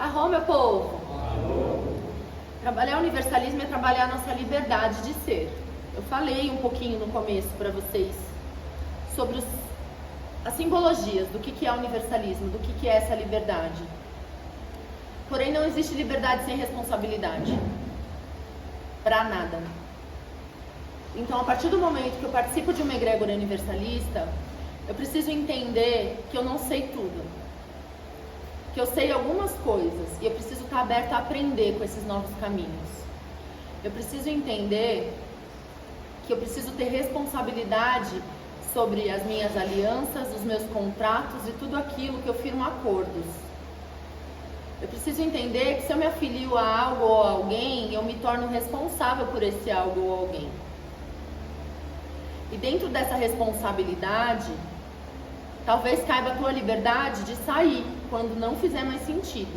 Arrô, meu povo! Alô. Trabalhar o universalismo é trabalhar a nossa liberdade de ser. Eu falei um pouquinho no começo para vocês sobre as simbologias do que é o universalismo, do que é essa liberdade. Porém, não existe liberdade sem responsabilidade. Pra nada. Então, a partir do momento que eu participo de uma egrégora universalista, eu preciso entender que eu não sei tudo. Que eu sei algumas coisas e eu preciso estar aberta a aprender com esses novos caminhos. Eu preciso entender que eu preciso ter responsabilidade sobre as minhas alianças, os meus contratos e tudo aquilo que eu firmo acordos. Eu preciso entender que se eu me afilio a algo ou a alguém, eu me torno responsável por esse algo ou alguém. E dentro dessa responsabilidade, talvez caiba a tua liberdade de sair quando não fizer mais sentido,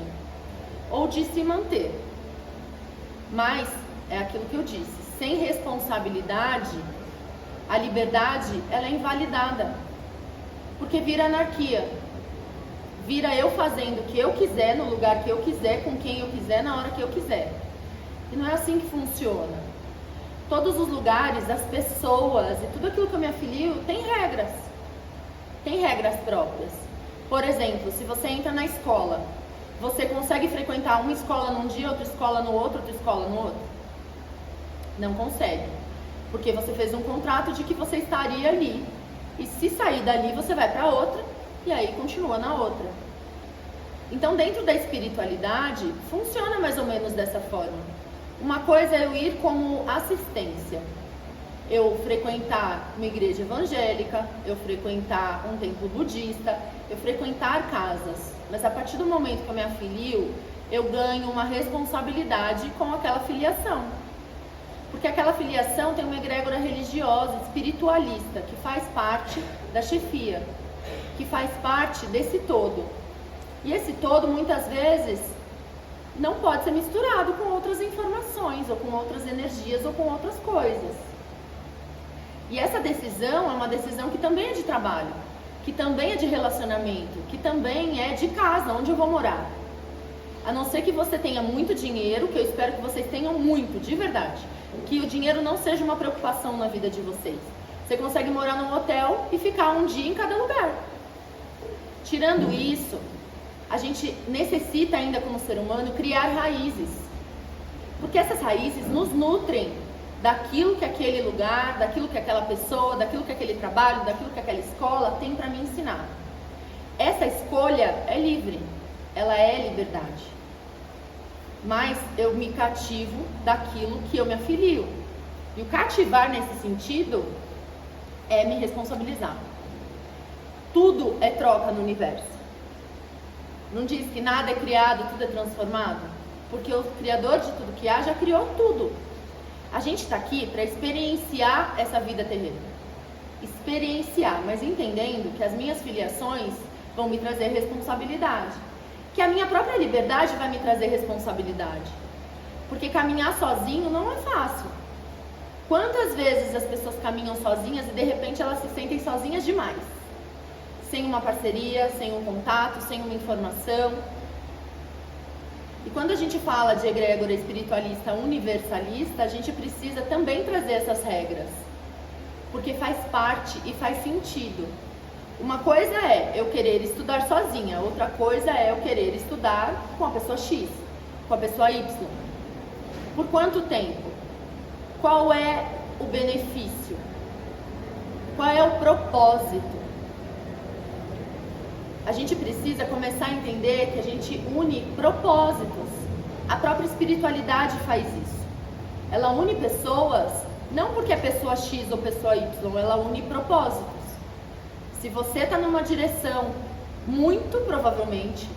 ou de se manter. Mas é aquilo que eu disse, sem responsabilidade, a liberdade ela é invalidada, porque vira anarquia, vira eu fazendo o que eu quiser, no lugar que eu quiser, com quem eu quiser, na hora que eu quiser. E não é assim que funciona. Todos os lugares, as pessoas e tudo aquilo que eu me afilio tem regras. Tem regras próprias. Por exemplo, se você entra na escola, você consegue frequentar uma escola num dia, outra escola no outro, outra escola no outro? Não consegue. Porque você fez um contrato de que você estaria ali. E se sair dali, você vai para outra e aí continua na outra. Então, dentro da espiritualidade, funciona mais ou menos dessa forma. Uma coisa é eu ir como assistência. Eu frequentar uma igreja evangélica, eu frequentar um templo budista, eu frequentar casas. Mas a partir do momento que eu me afilio, eu ganho uma responsabilidade com aquela filiação. Porque aquela filiação tem uma egrégora religiosa, espiritualista, que faz parte da chefia, que faz parte desse todo. E esse todo, muitas vezes, não pode ser misturado com outras informações, ou com outras energias, ou com outras coisas. E essa decisão é uma decisão que também é de trabalho, que também é de relacionamento, que também é de casa, onde eu vou morar. A não ser que você tenha muito dinheiro, que eu espero que vocês tenham muito, de verdade. Que o dinheiro não seja uma preocupação na vida de vocês. Você consegue morar num hotel e ficar um dia em cada lugar. Tirando isso, a gente necessita ainda como ser humano criar raízes. Porque essas raízes nos nutrem daquilo que aquele lugar, daquilo que aquela pessoa, daquilo que aquele trabalho, daquilo que aquela escola tem para me ensinar. Essa escolha é livre, ela é liberdade. Mas eu me cativo daquilo que eu me afilio. E o cativar nesse sentido é me responsabilizar. Tudo é troca no universo. Não diz que nada é criado, tudo é transformado? Porque o Criador de tudo que há já criou tudo. A gente está aqui para experienciar essa vida terrena. Experienciar, mas entendendo que as minhas filiações vão me trazer responsabilidade. Que a minha própria liberdade vai me trazer responsabilidade. Porque caminhar sozinho não é fácil. Quantas vezes as pessoas caminham sozinhas e de repente elas se sentem sozinhas demais? Sem uma parceria, sem um contato, sem uma informação. E quando a gente fala de egrégora espiritualista universalista, a gente precisa também trazer essas regras. Porque faz parte e faz sentido. Uma coisa é eu querer estudar sozinha, outra coisa é eu querer estudar com a pessoa X, com a pessoa Y. Por quanto tempo? Qual é o benefício? Qual é o propósito? A gente precisa começar a entender que a gente une propósitos. A própria espiritualidade faz isso. Ela une pessoas, não porque é pessoa X ou pessoa Y, ela une propósitos. Se você está numa direção, muito provavelmente,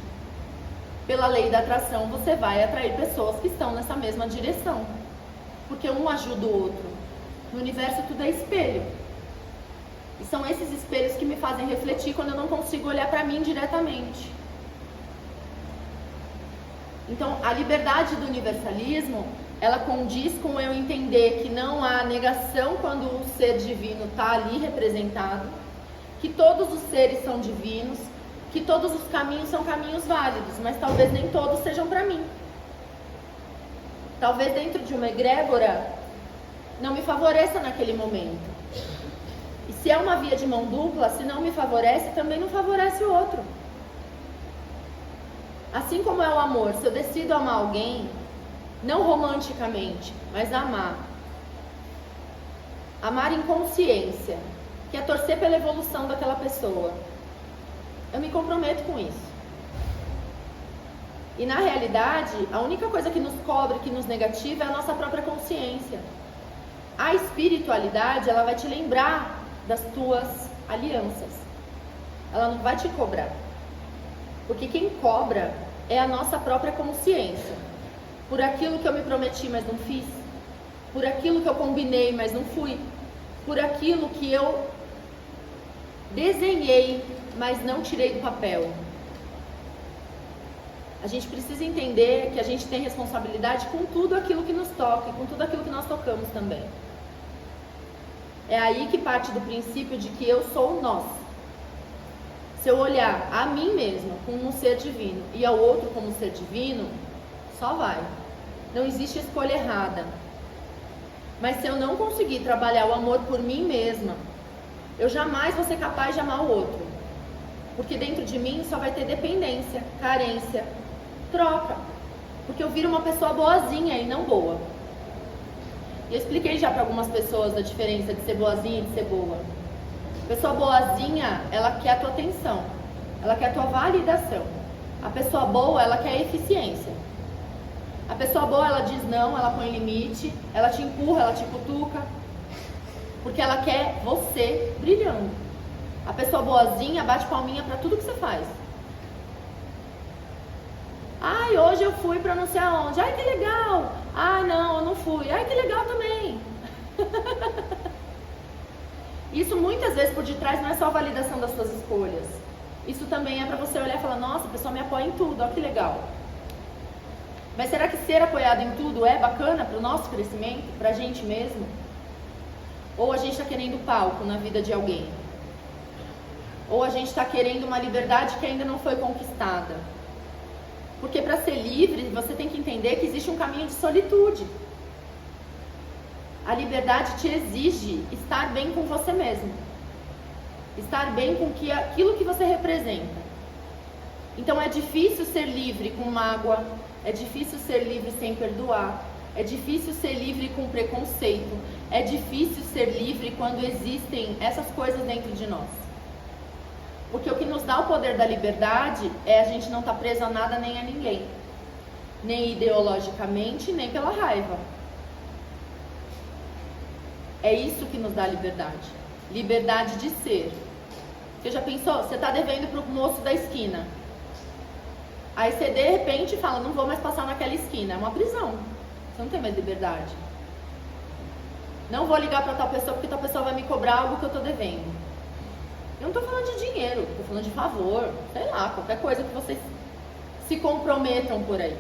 pela lei da atração, você vai atrair pessoas que estão nessa mesma direção. Porque um ajuda o outro. No universo tudo é espelho. E são esses espelhos que me fazem refletir quando eu não consigo olhar para mim diretamente. Então, a liberdade do universalismo, ela condiz com eu entender que não há negação quando o ser divino está ali representado, que todos os seres são divinos, que todos os caminhos são caminhos válidos, mas talvez nem todos sejam para mim. Talvez dentro de uma egrégora não me favoreça naquele momento. E se é uma via de mão dupla, se não me favorece, também não favorece o outro. Assim como é o amor, se eu decido amar alguém, não romanticamente, mas amar em consciência, que é torcer pela evolução daquela pessoa, eu me comprometo com isso. E na realidade, a única coisa que nos cobra, que nos negativa, é a nossa própria consciência. A espiritualidade, ela vai te lembrar das tuas alianças. Ela não vai te cobrar. Porque quem cobra é a nossa própria consciência. Por aquilo que eu me prometi, mas não fiz. Por aquilo que eu combinei, mas não fui. Por aquilo que eu desenhei, mas não tirei do papel. A gente precisa entender que a gente tem responsabilidade com tudo aquilo que nos toca e com tudo aquilo que nós tocamos também. É aí que parte do princípio de que eu sou nós. Se eu olhar a mim mesma como um ser divino e ao outro como um ser divino, só vai. Não existe escolha errada. Mas se eu não conseguir trabalhar o amor por mim mesma, eu jamais vou ser capaz de amar o outro. Porque dentro de mim só vai ter dependência, carência, troca. Porque eu viro uma pessoa boazinha e não boa. E eu expliquei já para algumas pessoas a diferença de ser boazinha e de ser boa. Pessoa boazinha, ela quer a tua atenção, ela quer a tua validação. A pessoa boa, ela quer a eficiência. A pessoa boa, ela diz não, ela põe limite, ela te empurra, ela te cutuca, porque ela quer você brilhando. A pessoa boazinha bate palminha para tudo que você faz. Ai, hoje eu fui para não sei aonde. Ai, que legal. Ai, não, eu não fui. Ai, que legal também. Isso muitas vezes por detrás não é só a validação das suas escolhas. Isso também é para você olhar e falar, nossa, a pessoa me apoia em tudo, olha que legal. Mas será que ser apoiado em tudo é bacana para o nosso crescimento, para a gente mesmo? Ou a gente está querendo palco na vida de alguém? Ou a gente está querendo uma liberdade que ainda não foi conquistada? Porque para ser livre, você tem que entender que existe um caminho de solitude. A liberdade te exige estar bem com você mesmo. Estar bem com aquilo que você representa. Então é difícil ser livre com mágoa, é difícil ser livre sem perdoar, é difícil ser livre com preconceito, é difícil ser livre quando existem essas coisas dentro de nós. Porque o que nos dá o poder da liberdade é a gente não estar preso a nada nem a ninguém. Nem ideologicamente, nem pela raiva. É isso que nos dá liberdade. Liberdade de ser. Você já pensou? Você está devendo para o moço da esquina. Aí você de repente fala, não vou mais passar naquela esquina. É uma prisão. Você não tem mais liberdade. Não vou ligar para tal pessoa porque tal pessoa vai me cobrar algo que eu estou devendo. Eu não estou falando de dinheiro, estou falando de favor, sei lá, qualquer coisa que vocês se comprometam por aí.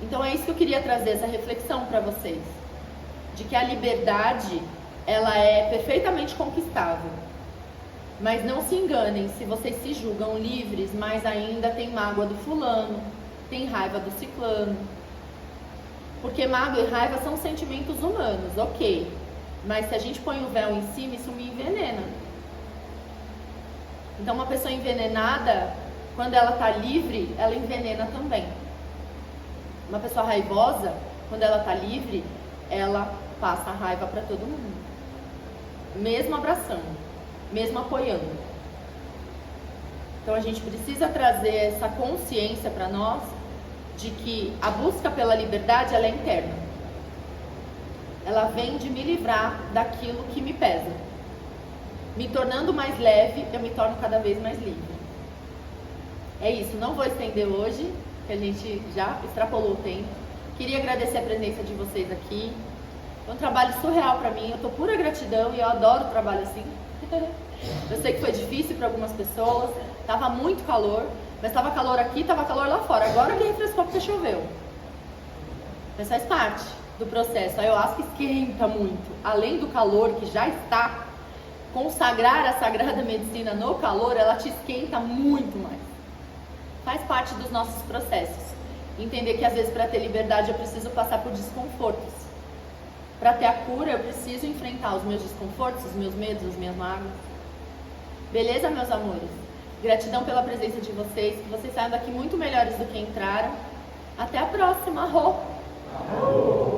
Então é isso que eu queria trazer, essa reflexão para vocês. De que a liberdade, ela é perfeitamente conquistável. Mas não se enganem, se vocês se julgam livres, mas ainda tem mágoa do fulano, tem raiva do ciclano. Porque mágoa e raiva são sentimentos humanos, ok. Mas se a gente põe o véu em cima, isso me envenena. Então uma pessoa envenenada, quando ela está livre, ela envenena também. Uma pessoa raivosa, quando ela está livre, ela passa a raiva para todo mundo. Mesmo abraçando, mesmo apoiando. Então a gente precisa trazer essa consciência para nós de que a busca pela liberdade, ela é interna. Ela vem de me livrar daquilo que me pesa. Me tornando mais leve, eu me torno cada vez mais livre. É isso, não vou estender hoje, que a gente já extrapolou o tempo. Queria agradecer a presença de vocês aqui. É um trabalho surreal para mim, eu tô pura gratidão e eu adoro trabalho assim. Eu sei que foi difícil para algumas pessoas, tava muito calor, mas tava calor aqui, tava calor lá fora. Agora que refrescou porque choveu. Mas faz parte do processo. A ayahuasca esquenta muito. Além do calor que já está, consagrar a sagrada medicina no calor, ela te esquenta muito mais. Faz parte dos nossos processos. Entender que às vezes para ter liberdade eu preciso passar por desconfortos. Para ter a cura eu preciso enfrentar os meus desconfortos, os meus medos, as minhas mágoas. Beleza, meus amores? Gratidão pela presença de vocês, que vocês saiam daqui muito melhores do que entraram. Até a próxima, Rô!